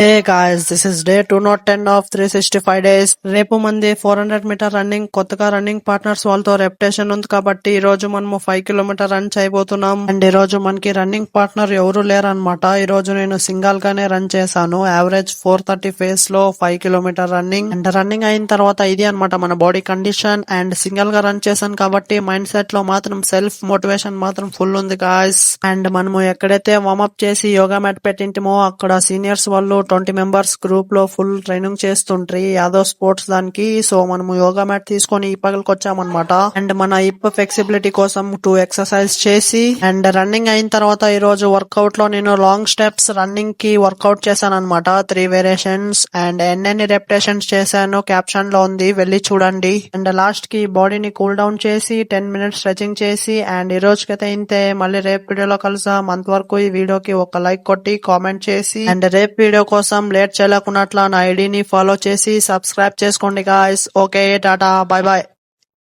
Hey guys, this is day 210 of 365 days. రేపు మంది 400 metre running. కొత్తగా రన్నింగ్ పార్ట్నర్స్ వాళ్ళతో రెప్యుటేషన్ ఉంది కాబట్టి ఈ రోజు మనము 5 కిలోమీటర్ రన్ చేయబోతున్నాం. అండ్ ఈ రోజు మనకి రన్నింగ్ పార్ట్నర్ ఎవరు లేరనమాట. ఈ రోజు నేను సింగల్ గానే రన్ చేశాను. యావరేజ్ 430 ఫేస్ లో 5 కిలోమీటర్ రన్నింగ్. అండ్ రన్నింగ్ అయిన తర్వాత ఇది అనమాట మన బాడీ కండిషన్. అండ్ సింగల్ గా రన్ చేశాను కాబట్టి మైండ్ సెట్ లో మాత్రం సెల్ఫ్ మోటివేషన్ మాత్రం ఫుల్ ఉంది గాయ్స్. అండ్ మనము ఎక్కడైతే వార్మప్ చేసి యోగా మ్యాట్ పెట్టింటిమో అక్కడ సీనియర్స్ వాళ్ళు 20 మెంబర్స్ గ్రూప్ లో ఫుల్ ట్రైనింగ్ చేస్తుంటారు యాదో స్పోర్ట్స్ దానికి. సో మనము యోగా మ్యాట్ తీసుకొని ఈ పగలకి వచ్చామన్నమాట. అండ్ మన హిప్ ఫ్లెక్సిబిలిటీ కోసం 2 ఎక్సర్సైజ్ చేసి అండ్ రన్నింగ్ అయిన తర్వాత ఈ రోజు వర్కౌట్ లో నేను లాంగ్ స్టెప్స్ రన్నింగ్ కి వర్కౌట్ చేశాను అనమాట. 3 వేరియేషన్స్ అండ్ ఎన్ని రెప్యుటేషన్స్ చేశాను క్యాప్షన్ లో ఉంది, వెళ్ళి చూడండి. అండ్ లాస్ట్ కి బాడీని కూల్ డౌన్ చేసి 10 మినిట్స్ స్ట్రెచింగ్ చేసి అండ్ ఈ రోజుకైతే ఇంతే. మళ్ళీ రేపు వీడియోలో కలుసాం. అంతవరకు ఈ వీడియోకి ఒక లైక్ కొట్టి కామెంట్ చేసి అండ్ రేపు వీడియో కోసం లేట్ చేయలేకున్నట్ల నా ఐడిని ఫాలో చేసి సబ్స్క్రైబ్ చేసుకోండి guys. Okay, Tata, by by.